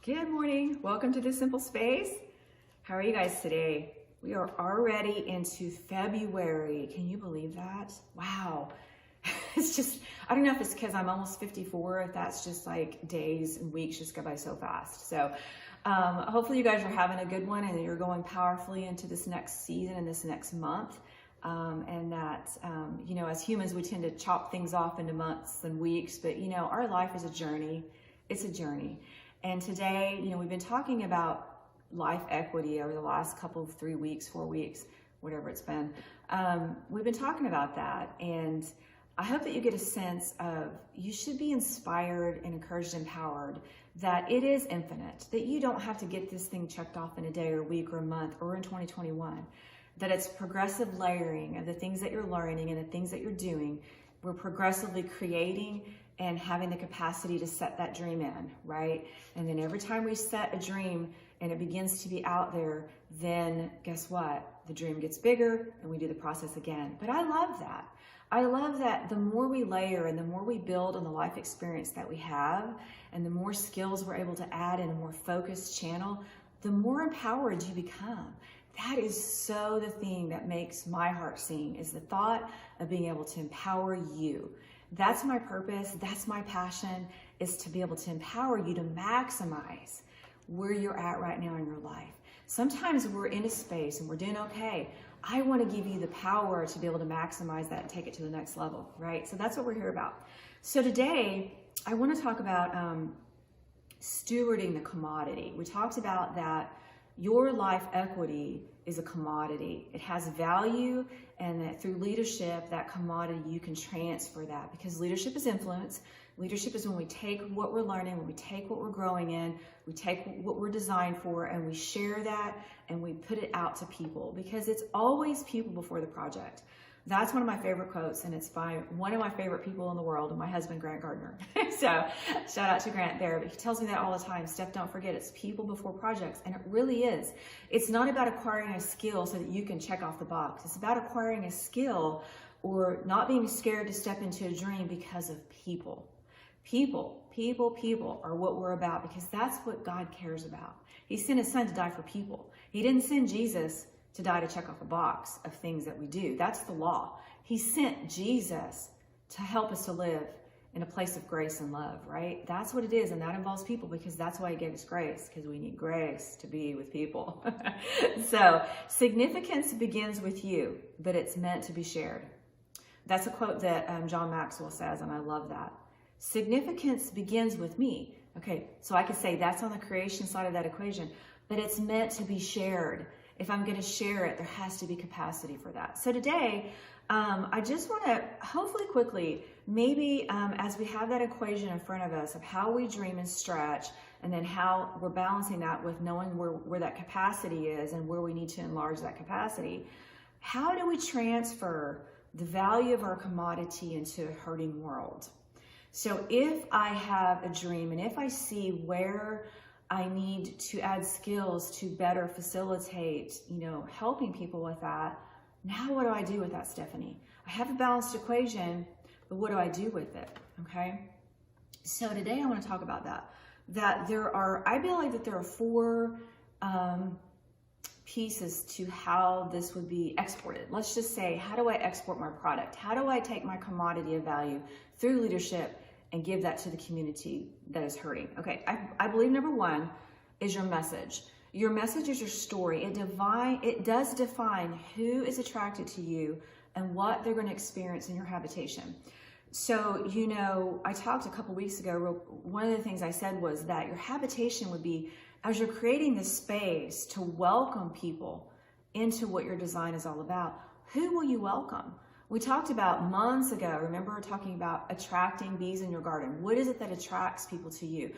Good morning. Welcome to the Simple Space. How are you guys today? We are already into February. Can you believe that? Wow. It's just, I don't know if it's because I'm almost 54, if that's just like days and weeks just go by so fast. So hopefully you guys are having a good one and you're going powerfully into this next season and this next month. And that, as humans, we tend to chop things off into months and weeks, but our life is a journey. It's a journey. And today, we've been talking about life equity over the last couple of 3 weeks, 4 weeks, whatever it's been. We've been talking about that. And I hope that you get a sense of you should be inspired and encouraged, empowered, that it is infinite, that you don't have to get this thing checked off in a day or a week or a month or in 2021, that it's progressive layering of the things that you're learning and the things that you're doing. We're progressively creating and having the capacity to set that dream in, right? And then every time we set a dream and it begins to be out there, then guess what? The dream gets bigger and we do the process again. But I love that. I love that the more we layer and the more we build on the life experience that we have and the more skills we're able to add in a more focused channel, the more empowered you become. That is so the thing that makes my heart sing, is the thought of being able to empower you. That's my purpose, that's my passion, is to be able to empower you to maximize where you're at right now in your life. Sometimes we're in a space and we're doing okay. I want to give you the power to be able to maximize that and take it to the next level, right? So that's what we're here about. So today, I want to talk about stewarding the commodity. We talked about that your life equity is a commodity. It has value, and that through leadership, that commodity, you can transfer that, because leadership is influence. Leadership is when we take what we're learning, when we take what we're growing in, we take what we're designed for, and we share that and we put it out to people, because it's always people before the project. That's one of my favorite quotes, and it's by one of my favorite people in the world, my husband, Grant Gardner. So shout out to Grant there, but he tells me that all the time. Steph, don't forget, it's people before projects, and it really is. It's not about acquiring a skill so that you can check off the box. It's about acquiring a skill or not being scared to step into a dream because of people. People are what we're about, because that's what God cares about. He sent his son to die for people. He didn't send Jesus to die to check off a box of things that we do. That's the law. He sent Jesus to help us to live in a place of grace and love, right? That's what it is, and that involves people, because that's why he gave us grace, because we need grace to be with people. So, significance begins with you, but it's meant to be shared. That's a quote that C Maxwell says, and I love that. Significance begins with me. Okay, so I could say that's on the creation side of that equation, but it's meant to be shared. If I'm going to share it, there has to be capacity for that. So today, I just want to hopefully quickly, maybe as we have that equation in front of us of how we dream and stretch, and then how we're balancing that with knowing where that capacity is and where we need to enlarge that capacity, how do we transfer the value of our commodity into a hurting world? So if I have a dream and if I see where I need to add skills to better facilitate, helping people with that. Now what do I do with that, Stephanie? I have a balanced equation, but what do I do with it? Okay. So today I want to talk about that. I believe that there are 4 pieces to how this would be exported. Let's just say, how do I export my product? How do I take my commodity of value through leadership and give that to the community that is hurting? Okay, I believe number 1 is your message. Your message is your story. It does define who is attracted to you and what they're going to experience in your habitation. So, I talked a couple weeks ago, one of the things I said was that your habitation would be, as you're creating this space to welcome people into what your design is all about, who will you welcome? We talked about months ago, remember talking about attracting bees in your garden. What is it that attracts people to you?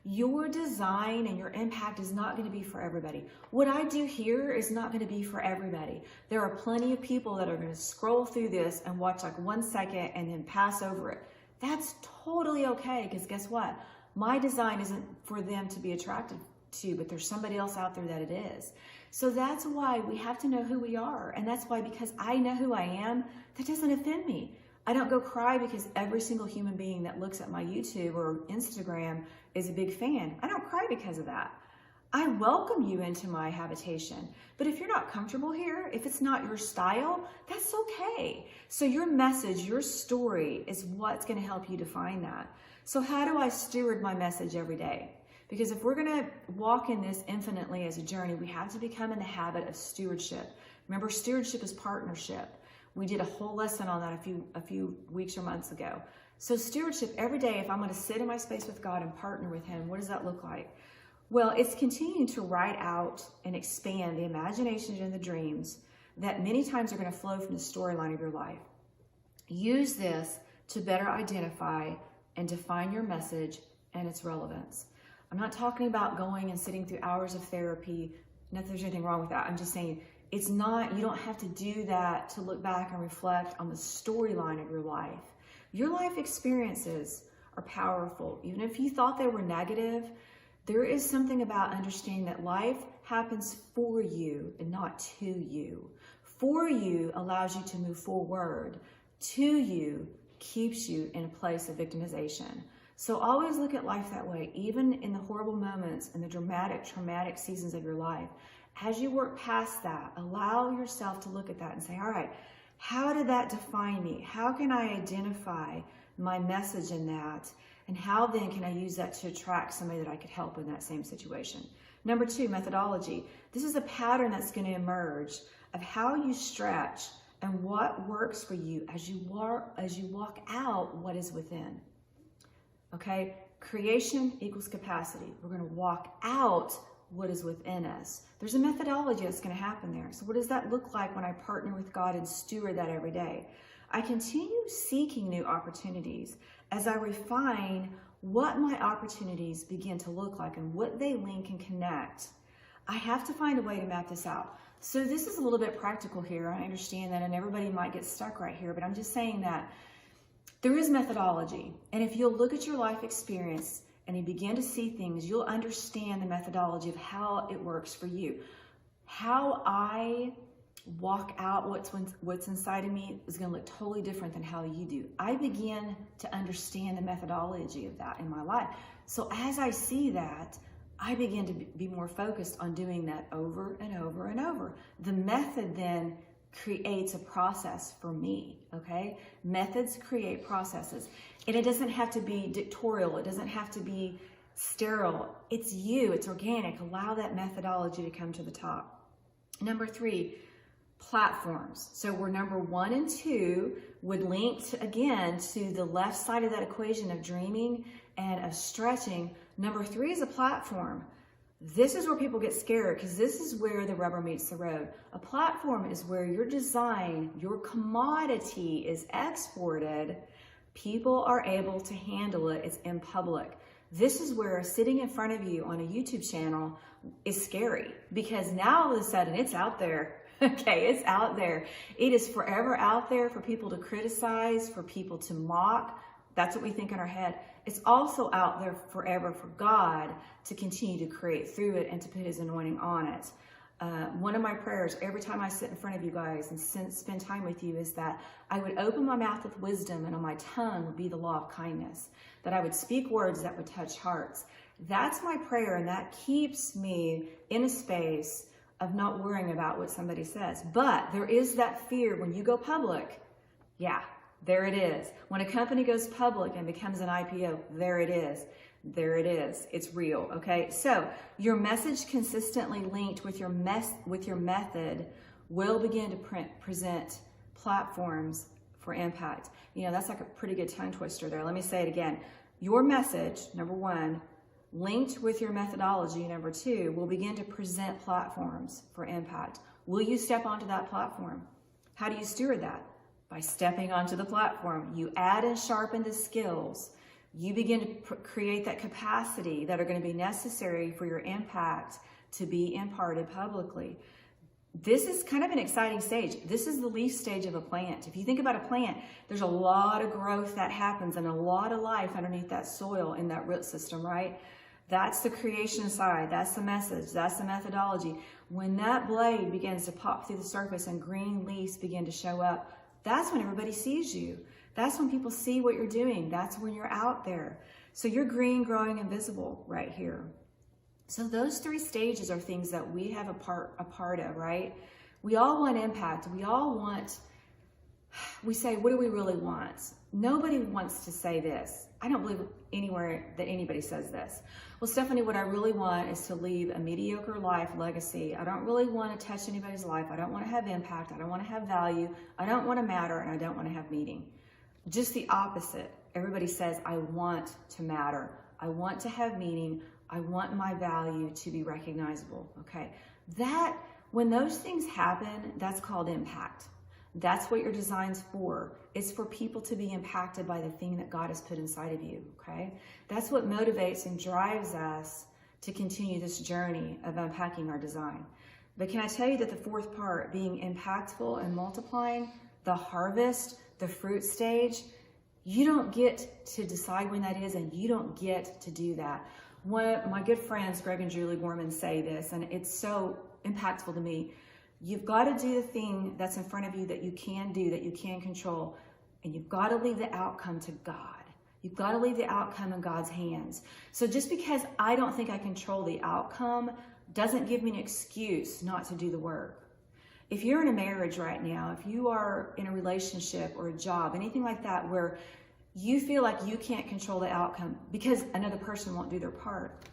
Your design and your impact is not going to be for everybody. What I do here is not going to be for everybody. There are plenty of people that are going to scroll through this and watch like 1 second and then pass over it. That's totally okay, because guess what? My design isn't for them to be attracted to, but there's somebody else out there that it is. So that's why we have to know who we are. And that's why, because I know who I am, that doesn't offend me. I don't go cry because every single human being that looks at my YouTube or Instagram is a big fan. I don't cry because of that. I welcome you into my habitation. But if you're not comfortable here, if it's not your style, that's okay. So your message, your story is what's going to help you define that. So how do I steward my message every day? Because if we're going to walk in this infinitely as a journey, we have to become in the habit of stewardship. Remember, stewardship is partnership. We did a whole lesson on that a few weeks or months ago. So stewardship every day, if I'm going to sit in my space with God and partner with Him, what does that look like? Well, it's continuing to write out and expand the imagination and the dreams that many times are going to flow from the storyline of your life. Use this to better identify and define your message and its relevance. I'm not talking about going and sitting through hours of therapy. Not that there's anything wrong with that. I'm just saying it's not, you don't have to do that to look back and reflect on the storyline of your life. Your life experiences are powerful. Even if you thought they were negative, there is something about understanding that life happens for you and not to you. For you allows you to move forward. To you keeps you in a place of victimization. So always look at life that way, even in the horrible moments and the dramatic, traumatic seasons of your life. As you work past that, allow yourself to look at that and say, all right, how did that define me? How can I identify my message in that? And how then can I use that to attract somebody that I could help in that same situation? Number 2, methodology. This is a pattern that's going to emerge of how you stretch and what works for you as you walk out what is within. Okay? Creation equals capacity. We're going to walk out what is within us. There's a methodology that's going to happen there. So what does that look like when I partner with God and steward that every day? I continue seeking new opportunities as I refine what my opportunities begin to look like and what they link and connect. I have to find a way to map this out. So this is a little bit practical here. I understand that, and everybody might get stuck right here, but I'm just saying that there is methodology. And if you'll look at your life experience and you begin to see things, you'll understand the methodology of how it works for you. How I walk out what's inside of me is going to look totally different than how you do. I begin to understand the methodology of that in my life. So as I see that, I begin to be more focused on doing that over and over and over. The method then creates a process for me, okay? Methods create processes. And it doesn't have to be dictatorial. It doesn't have to be sterile. It's you. It's organic. Allow that methodology to come to the top. Number 3, platforms. So we're number 1 and 2 would link again to the left side of that equation of dreaming and of stretching. Number 3 is a platform. This is where people get scared because this is where the rubber meets the road. A platform is where your design, your commodity is exported. People are able to handle it. It's in public. This is where sitting in front of you on a YouTube channel is scary because now all of a sudden it's out there. Okay, it's out there. It is forever out there for people to criticize, for people to mock. That's what we think in our head. It's also out there forever for God to continue to create through it and to put His anointing on it. One of my prayers every time I sit in front of you guys and spend time with you is that I would open my mouth with wisdom and on my tongue would be the law of kindness, that I would speak words that would touch hearts. That's my prayer, and that keeps me in a space of not worrying about what somebody says. But there is that fear when you go public. Yeah, there it is. When a company goes public and becomes an IPO, there it is. There it is. It's real, okay? So your message consistently linked with your method will begin to present platforms for impact. You know, that's like a pretty good tongue twister there. Let me say it again. Your message, number 1, linked with your methodology, number 2, will begin to present platforms for impact. Will you step onto that platform? How do you steward that? By stepping onto the platform. You add and sharpen the skills. You begin to create that capacity that are going to be necessary for your impact to be imparted publicly. This is kind of an exciting stage. This is the leaf stage of a plant. If you think about a plant, there's a lot of growth that happens and a lot of life underneath that soil in that root system, right? That's the creation side. That's the message. That's the methodology. When that blade begins to pop through the surface and green leaves begin to show up, that's when everybody sees you. That's when people see what you're doing. That's when you're out there. So you're green, growing, and visible right here. So those 3 stages are things that we have a part of, right? We all want impact. We say, what do we really want? Nobody wants to say this. I don't believe anywhere that anybody says this. Well, Stephanie, what I really want is to leave a mediocre life legacy. I don't really want to touch anybody's life. I don't want to have impact. I don't want to have value. I don't want to matter, and I don't want to have meaning. Just the opposite. Everybody says, I want to matter. I want to have meaning. I want my value to be recognizable, okay? When those things happen, that's called impact. That's what your design's for. It's for people to be impacted by the thing that God has put inside of you, okay? That's what motivates and drives us to continue this journey of unpacking our design. But can I tell you that the 4th part, being impactful and multiplying, the harvest, the fruit stage, you don't get to decide when that is, and you don't get to do that. One of my good friends, Greg and Julie Borman, say this, and it's so impactful to me. You've got to do the thing that's in front of you that you can do, that you can control, and you've got to leave the outcome to God. You've got to leave the outcome in God's hands. So just because I don't think I control the outcome doesn't give me an excuse not to do the work. If you're in a marriage right now, if you are in a relationship or a job, anything like that where you feel like you can't control the outcome because another person won't do their part,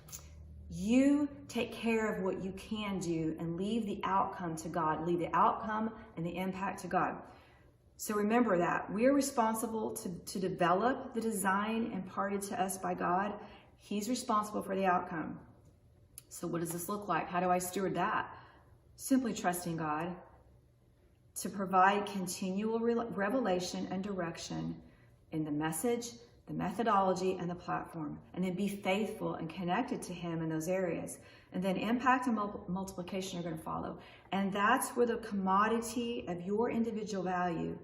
you take care of what you can do and leave the outcome to God. Leave the outcome and the impact to God. So remember that. We are responsible to develop the design imparted to us by God. He's responsible for the outcome. So what does this look like? How do I steward that? Simply trusting God to provide continual revelation and direction in the message, the methodology, and the platform, and then be faithful and connected to Him in those areas. And then impact and multiplication are going to follow. And that's where the commodity of your individual value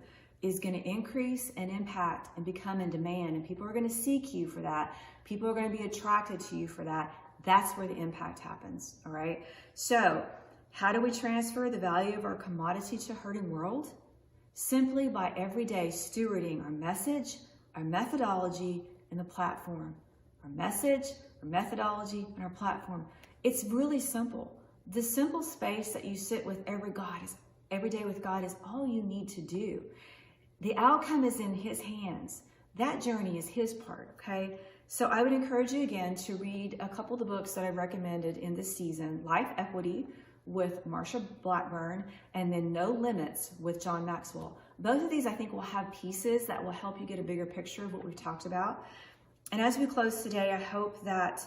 is going to increase and impact and become in demand. And people are going to seek you for that. People are going to be attracted to you for that. That's where the impact happens, all right? So how do we transfer the value of our commodity to a hurting world? Simply by every day stewarding our message, our methodology, and the platform. Our message, our methodology, and our platform. It's really simple. The simple space that you sit with every day with God is all you need to do. The outcome is in His hands. That journey is His part, okay? So I would encourage you again to read a couple of the books that I've recommended in this season. Life Equity with Marsha Blackburn, and then No Limits with John Maxwell. Both of these I think will have pieces that will help you get a bigger picture of what we've talked about. And as we close today, I hope that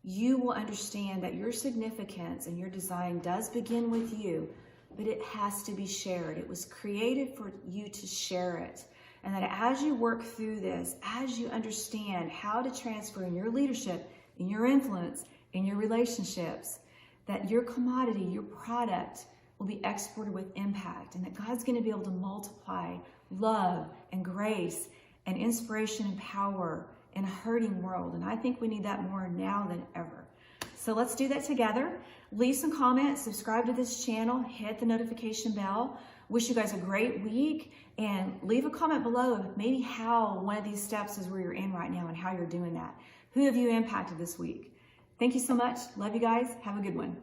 you will understand that your significance and your design does begin with you, but it has to be shared. It was created for you to share it. And that as you work through this, as you understand how to transfer in your leadership, in your influence, in your relationships, that your commodity, your product will be exported with impact, and that God's going to be able to multiply love and grace and inspiration and power in a hurting world. And I think we need that more now than ever. So let's do that together. Leave some comments, subscribe to this channel, hit the notification bell. Wish you guys a great week, and leave a comment below of maybe how one of these steps is where you're in right now and how you're doing that. Who have you impacted this week? Thank you so much. Love you guys. Have a good one.